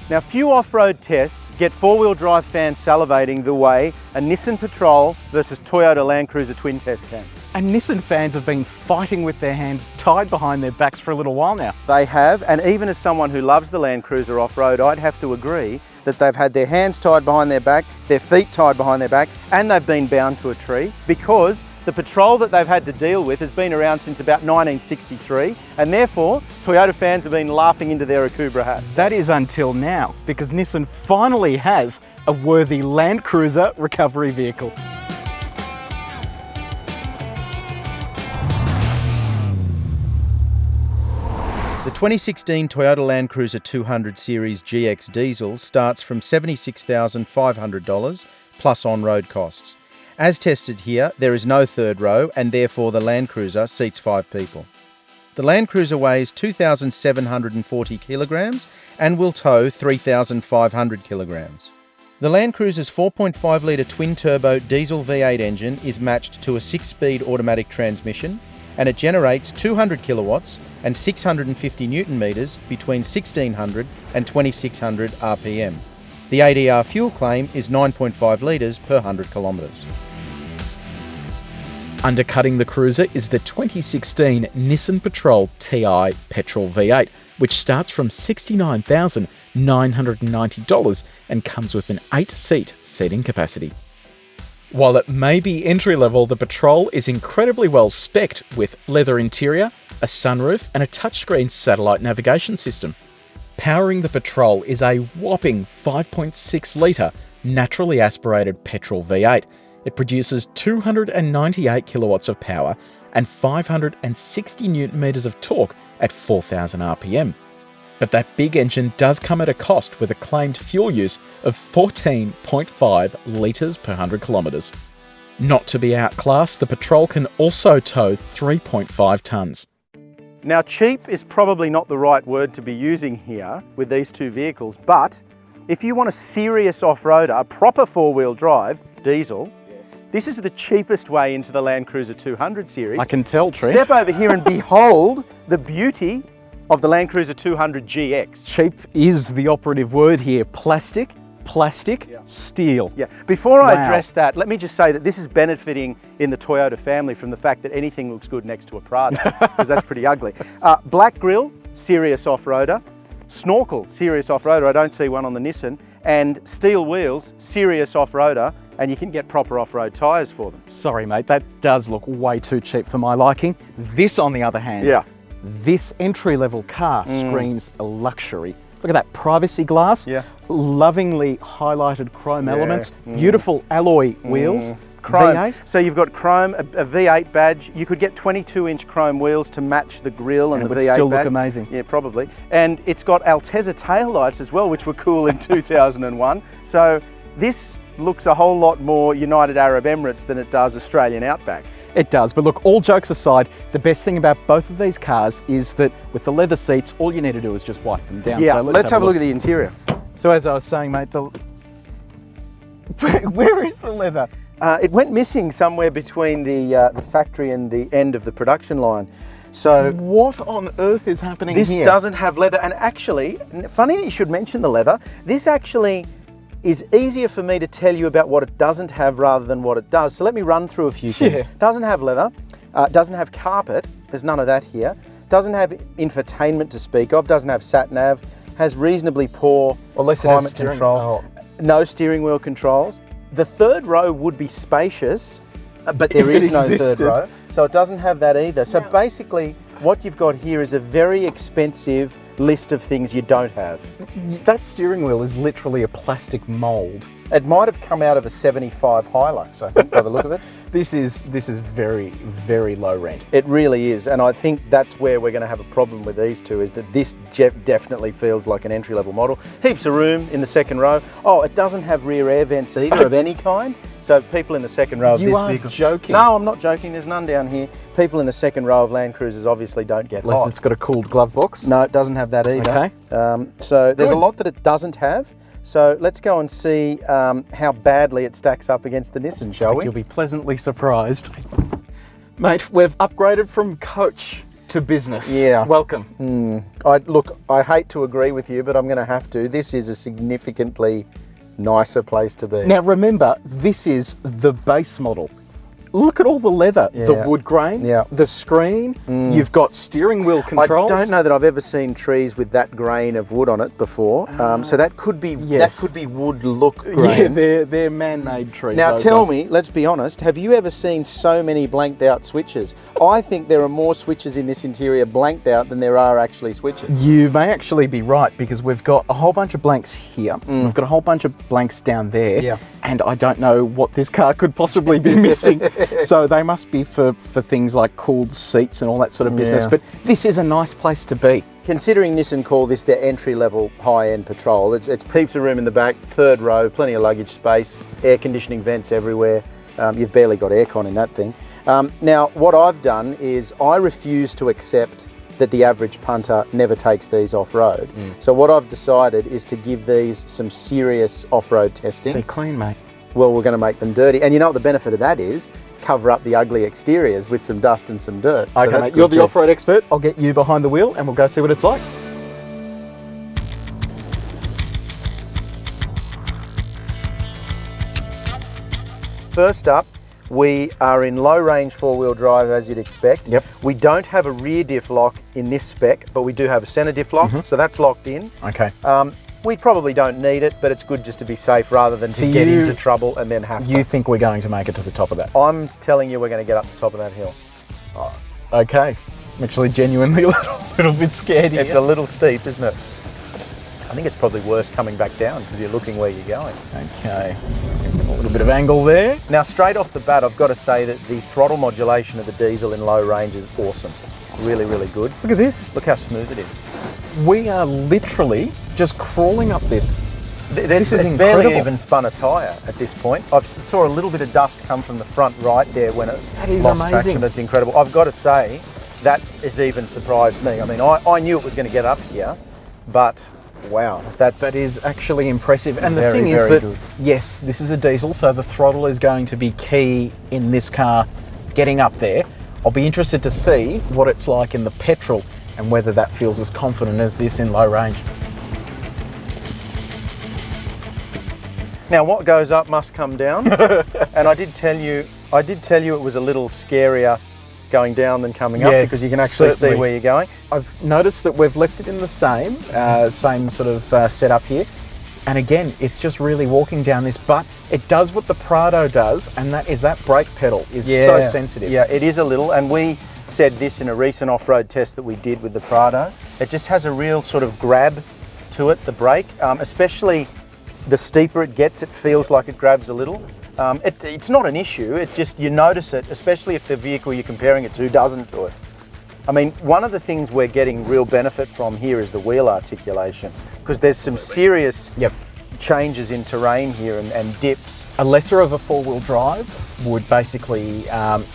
Now, few off-road tests get four-wheel drive fans salivating the way a Nissan Patrol versus Toyota LandCruiser twin test can. And Nissan fans have been fighting with their hands tied behind their backs for a little while now. They have, and even as someone who loves the LandCruiser off-road, I'd have to agree that they've had their hands tied behind their back, their feet tied behind their back, and they've been bound to a tree because the Patrol that they've had to deal with has been around since about 1963, and therefore Toyota fans have been laughing into their Akubra hats. That is until now, because Nissan finally has a worthy LandCruiser recovery vehicle. The 2016 Toyota LandCruiser 200 Series GX diesel starts from $76,500 plus on-road costs. As tested here, there is no third row and therefore the LandCruiser seats 5 people. The LandCruiser weighs 2,740 kilograms and will tow 3,500 kilograms. The LandCruiser's 4.5 litre twin-turbo diesel V8 engine is matched to a 6-speed automatic transmission, and it generates 200 kilowatts and 650 newton metres between 1,600 and 2,600 RPM. The ADR fuel claim is 9.5 litres per 100 kilometres. Undercutting the Cruiser is the 2016 Nissan Patrol TI petrol V8, which starts from $69,990 and comes with an 8-seat seating capacity. While it may be entry-level, the Patrol is incredibly well spec'd with leather interior, a sunroof and a touchscreen satellite navigation system. Powering the Patrol is a whopping 5.6 litre naturally aspirated petrol V8. It produces 298 kilowatts of power and 560 newton metres of torque at 4,000 RPM. But that big engine does come at a cost with a claimed fuel use of 14.5 litres per 100 kilometres. Not to be outclassed, the Patrol can also tow 3.5 tonnes. Now, cheap is probably not the right word to be using here with these two vehicles, but if you want a serious off-roader, a proper four-wheel drive diesel, this is the cheapest way into the LandCruiser 200 series. I can tell, Trent. Step over here and behold the beauty of the LandCruiser 200 GX. Cheap is the operative word here. Plastic, steel. Yeah. Before I address that, let me just say that this is benefiting in the Toyota family from the fact that anything looks good next to a Prado, because that's pretty ugly. Black grille, serious off-roader. Snorkel, serious off-roader. I don't see one on the Nissan. And steel wheels, serious off-roader. And you can get proper off-road tyres for them. Sorry, mate, that does look way too cheap for my liking. This, on the other hand, this entry-level car screams a luxury. Look at that privacy glass, lovingly highlighted chrome elements, beautiful alloy wheels. Chrome. V8. So you've got chrome, a V8 badge. You could get 22-inch chrome wheels to match the grille and the V8 badge. It would still look amazing. Yeah, probably. And it's got Altezza taillights as well, which were cool in 2001. So this looks a whole lot more United Arab Emirates than it does Australian Outback. It does, but look, all jokes aside, the best thing about both of these cars is that with the leather seats, all you need to do is just wipe them down. Yeah, so let's have a look at the interior. So as I was saying, mate, where is the leather? It went missing somewhere between the factory and the end of the production line. So what on earth is happening here? This doesn't have leather, and actually, funny that you should mention the leather, this actually is easier for me to tell you about what it doesn't have rather than what it does. So let me run through a few things. Doesn't have leather, doesn't have carpet, there's none of that here, doesn't have infotainment to speak of, doesn't have sat-nav, has reasonably poor climate controls, no steering wheel controls. The third row would be spacious, but there is no third row, so it doesn't have that either. So basically, what you've got here is a very expensive list of things you don't have. That steering wheel is literally a plastic mould. It might have come out of a 75 Hilux, I think, by the look of it. This is very, very low rent. It really is, and I think that's where we're going to have a problem with these two, is that this definitely feels like an entry-level model. Heaps of room in the second row. Oh, it doesn't have rear air vents either of any kind. So people in the second row of this vehicle... You are joking. No, I'm not joking. There's none down here. People in the second row of LandCruisers obviously don't get Unless hot. it's got a cooled glove box. No, it doesn't have that either. Okay. So there's a lot that it doesn't have. So let's go and see how badly it stacks up against the Nissan, shall we? You'll be pleasantly surprised. Mate, we've upgraded from coach to business. Yeah. Welcome. I hate to agree with you, but I'm going to have to. This is a significantly nicer place to be. Now remember, this is the base model. Look at all the leather, the wood grain, the screen. You've got steering wheel controls. I don't know that I've ever seen trees with that grain of wood on it before. So that could be wood look grain. Yeah, they're man-made trees. Now tell me, let's be honest, have you ever seen so many blanked out switches? I think there are more switches in this interior blanked out than there are actually switches. You may actually be right, because we've got a whole bunch of blanks here. We've got a whole bunch of blanks down there. Yeah. And I don't know what this car could possibly be missing. So they must be for things like cooled seats and all that sort of business. But this is a nice place to be. Considering Nissan call this their entry-level high-end patrol, it's heaps of room in the back, third row, plenty of luggage space, air conditioning vents everywhere. You've barely got aircon in that thing. Now, what I've done is I refuse to accept that the average punter never takes these off-road. So what I've decided is to give these some serious off-road testing. They're clean, mate. Well, we're going to make them dirty. And you know what the benefit of that is? Cover up the ugly exteriors with some dust and some dirt. Okay, mate, you're the off-road expert. I'll get you behind the wheel and we'll go see what it's like. First up, we are in low-range four-wheel drive, as you'd expect. Yep. We don't have a rear diff lock in this spec, but we do have a centre diff lock, so that's locked in. Okay. We probably don't need it, but it's good just to be safe rather than to get into trouble and then have to. You think we're going to make it to the top of that? I'm telling you we're going to get up the top of that hill. Oh, okay. I'm actually genuinely a little bit scared here. It's a little steep, isn't it? I think it's probably worse coming back down because you're looking where you're going. Okay. A little bit of angle there. Now, straight off the bat, I've got to say that the throttle modulation of the diesel in low range is awesome. Really, really good. Look at this. Look how smooth it is. We are literally just crawling up this. This is barely incredible. even spun a tyre at this point. I saw a little bit of dust come from the front right there when it lost traction. It's incredible. I've got to say, that has even surprised me. I mean, I knew it was going to get up here, but wow, that is actually impressive. And the very, thing is very that, good. yes, this is a diesel, so the throttle is going to be key in this car getting up there. I'll be interested to see what it's like in the petrol and whether that feels as confident as this in low range. Now, what goes up must come down. And I did tell you it was a little scarier going down than coming up, because you can actually see where you're going. I've noticed that we've left it in the same sort of setup here. And again, it's just really walking down this, but it does what the Prado does, and that is that brake pedal is so sensitive. Yeah, it is a little, and we said this in a recent off-road test that we did with the Prado. It just has a real sort of grab to it, the brake, especially the steeper it gets, it feels like it grabs a little. It's not an issue, it just, you notice it, especially if the vehicle you're comparing it to doesn't do it. I mean, one of the things we're getting real benefit from here is the wheel articulation, because there's some serious changes in terrain here and dips. A lesser of a four-wheel drive would basically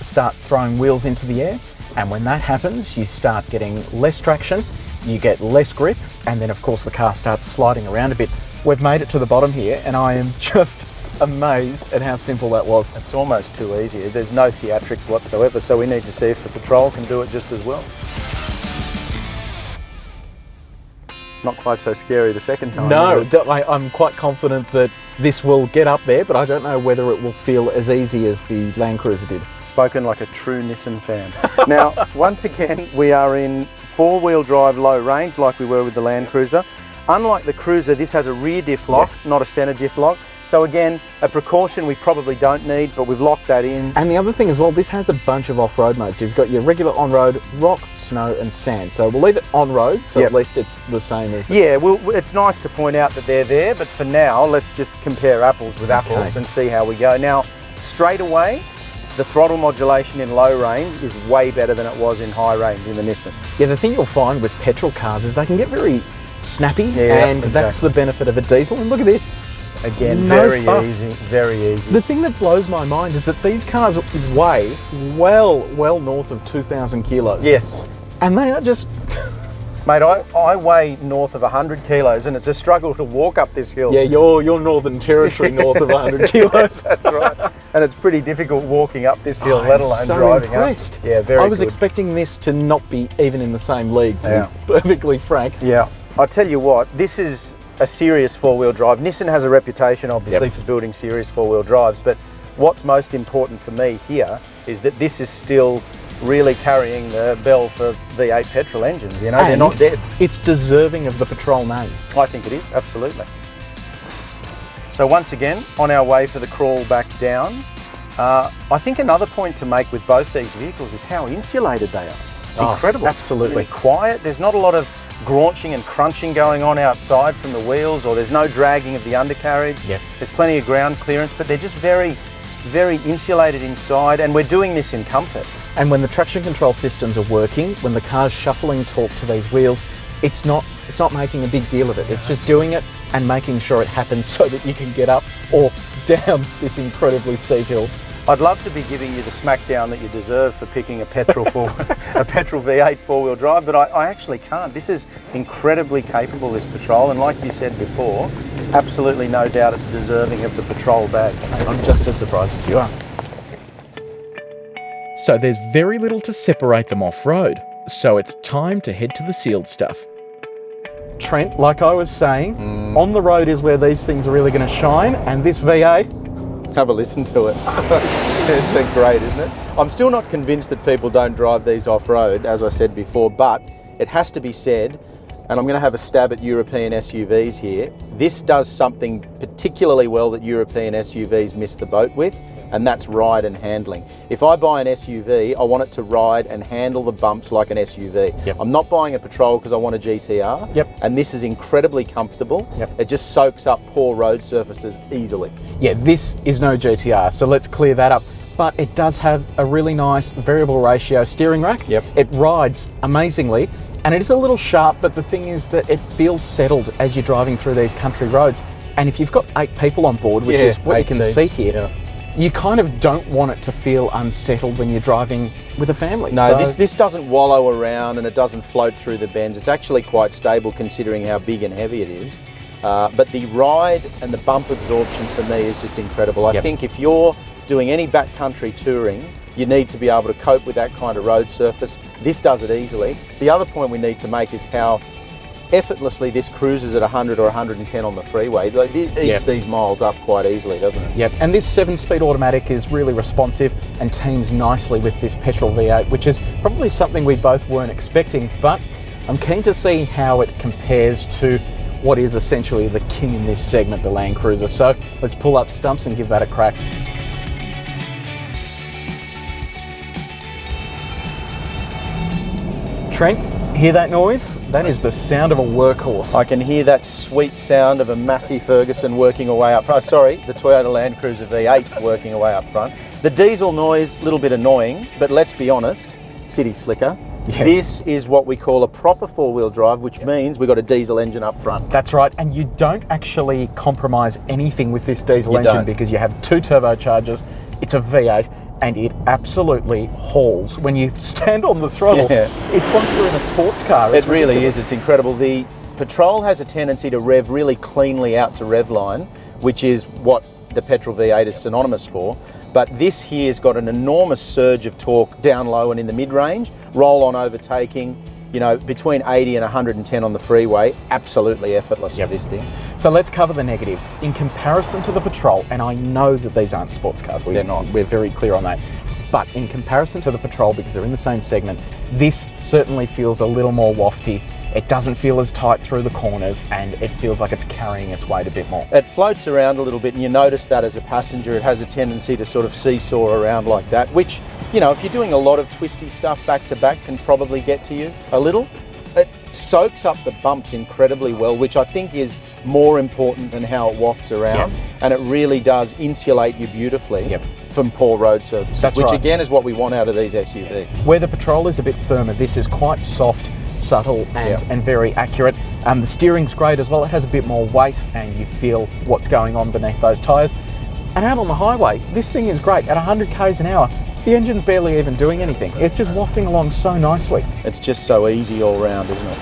start throwing wheels into the air, and when that happens, you start getting less traction, you get less grip, and then of course the car starts sliding around a bit. We've made it to the bottom here, and I am just amazed at how simple that was. It's almost too easy. There's no theatrics whatsoever, so we need to see if the Patrol can do it just as well. Not quite so scary the second time. No, I'm quite confident that this will get up there, but I don't know whether it will feel as easy as the LandCruiser did. Spoken like a true Nissan fan. Now, once again, we are in four-wheel drive low range like we were with the LandCruiser. Unlike the Cruiser, this has a rear diff lock, not a centre diff lock. So again, a precaution we probably don't need, but we've locked that in. And the other thing as well, this has a bunch of off-road modes. You've got your regular on-road, rock, snow and sand. So we'll leave it on-road, so at least it's the same as... it's nice to point out that they're there, but for now, let's just compare apples with apples and see how we go. Now, straight away, the throttle modulation in low range is way better than it was in high range in the Nissan. Yeah, the thing you'll find with petrol cars is they can get very snappy, and that's the benefit of a diesel. And look at this. Again, very easy, very easy. The thing that blows my mind is that these cars weigh well north of 2,000 kilos. Yes. And they are just Mate, I weigh north of 100 kilos and it's a struggle to walk up this hill. Yeah, you're Northern Territory north of 100 kilos. That's right. And it's pretty difficult walking up this hill, let alone so driving impressed. up. Yeah, very I was good. expecting this to not be even in the same league, to be perfectly frank. Yeah. I tell you what, this is a serious four-wheel drive. Nissan has a reputation, obviously, for building serious four-wheel drives, but what's most important for me here is that this is still really carrying the bell for V8 petrol engines, you know, And they're not dead. It's deserving of the Patrol name. I think it is, absolutely. So once again, on our way for the crawl back down, I think another point to make with both these vehicles is how insulated they are. It's incredible. Absolutely. Really quiet. There's not a lot of graunching and crunching going on outside from the wheels, or there's no dragging of the undercarriage. Yep. There's plenty of ground clearance, but they're just very, very insulated inside, and we're doing this in comfort. And when the traction control systems are working, when the car's shuffling torque to these wheels, it's not making a big deal of it. It's just doing it and making sure it happens so that you can get up or down this incredibly steep hill. I'd love to be giving you the smackdown that you deserve for picking a petrol a petrol V8 four-wheel drive, but I actually can't. This is incredibly capable, this Patrol, and like you said before, absolutely no doubt it's deserving of the Patrol badge. I'm just as surprised as you are. So there's very little to separate them off-road, so it's time to head to the sealed stuff. Trent, like I was saying, on the road is where these things are really going to shine, and this V8... Have a listen to it. It's great, isn't it? I'm still not convinced that people don't drive these off-road, as I said before, but it has to be said, and I'm going to have a stab at European SUVs here. This does something particularly well that European SUVs miss the boat with, and that's ride and handling. If I buy an SUV, I want it to ride and handle the bumps like an SUV. Yep. I'm not buying a Patrol because I want a GTR. Yep. And this is incredibly comfortable. Yep. It just soaks up poor road surfaces easily. Yeah, this is no GTR, so let's clear that up. But it does have a really nice variable ratio steering rack. Yep. It rides amazingly, and it is a little sharp, but the thing is that it feels settled as you're driving through these country roads. And if you've got 8 people on board, which is what you can see here, you kind of don't want it to feel unsettled when you're driving with a family. No, this doesn't wallow around and it doesn't float through the bends. It's actually quite stable considering how big and heavy it is. But the ride and the bump absorption for me is just incredible. I think if you're doing any backcountry touring, you need to be able to cope with that kind of road surface. This does it easily. The other point we need to make is how effortlessly this cruises at 100 or 110 on the freeway. Like, it eats these miles up quite easily, doesn't it? Yep, and this 7-speed automatic is really responsive and teams nicely with this petrol V8, which is probably something we both weren't expecting, but I'm keen to see how it compares to what is essentially the king in this segment, the LandCruiser. So let's pull up stumps and give that a crack. Trent, hear that noise? That is the sound of a workhorse. I can hear that sweet sound of a Massey Ferguson working away up front. Sorry, the Toyota LandCruiser V8 working away up front. The diesel noise, a little bit annoying, but let's be honest, city slicker. Yeah. This is what we call a proper four-wheel drive, which means we've got a diesel engine up front. That's right, and you don't actually compromise anything with this diesel engine because you have 2 turbochargers, it's a V8, and it absolutely hauls. When you stand on the throttle, it's like you're in a sports car. It really is, it's incredible. The Patrol has a tendency to rev really cleanly out to rev line, which is what the petrol V8 is synonymous for. But this here's got an enormous surge of torque down low and in the mid-range, roll-on overtaking, you know, between 80 and 110 on the freeway, absolutely effortless with this thing. So let's cover the negatives. In comparison to the Patrol, and I know that these aren't sports cars, They're not. We're very clear on that. But in comparison to the Patrol, because they're in the same segment, this certainly feels a little more wafty. It doesn't feel as tight through the corners, and it feels like it's carrying its weight a bit more. It floats around a little bit, and you notice that as a passenger, it has a tendency to sort of seesaw around like that, which, you know, if you're doing a lot of twisty stuff back to back, can probably get to you a little. It soaks up the bumps incredibly well, which I think is more important than how it wafts around, and it really does insulate you beautifully from poor road surfaces, which again is what we want out of these SUVs. Where the Patrol is a bit firmer, this is quite soft, subtle and very accurate. The steering's great as well. It has a bit more weight and you feel what's going on beneath those tyres. And out on the highway, this thing is great. At 100 k's an hour, the engine's barely even doing anything. It's just wafting along so nicely. It's just so easy all round, isn't it?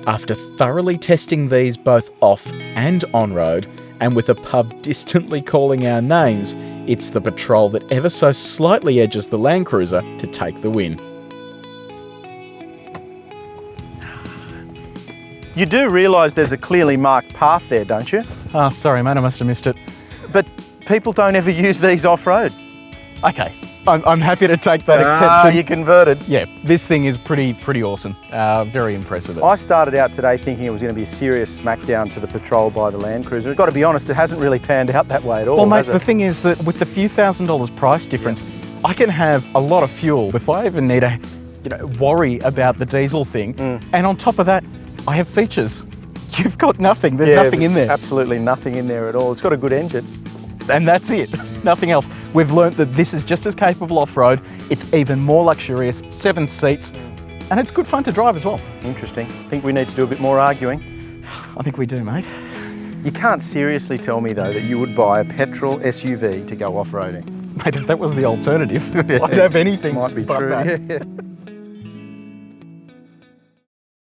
After thoroughly testing these both off and on-road, and with a pub distantly calling our names, it's the Patrol that ever so slightly edges the LandCruiser to take the win. You do realise there's a clearly marked path there, don't you? Oh, sorry mate, I must have missed it. But people don't ever use these off-road. Okay, I'm happy to take that exception. You converted. Yeah, this thing is pretty awesome. Very impressed with it. I started out today thinking it was going to be a serious smackdown to the Patrol by the LandCruiser. I've got to be honest, it hasn't really panned out that way at all. Well mate, has the it? thing is that with the few $1,000s price difference, I can have a lot of fuel before I even need to worry about the diesel thing. And on top of that, I have features. You've got nothing, there's nothing in there. Absolutely nothing in there at all. It's got a good engine. And that's it, nothing else. We've learnt that this is just as capable off-road, it's even more luxurious, 7 seats, and it's good fun to drive as well. Interesting. I think we need to do a bit more arguing. I think we do, mate. You can't seriously tell me though that you would buy a petrol SUV to go off-roading. Mate, if that was the alternative, I'd have anything Might be but true. that. Yeah.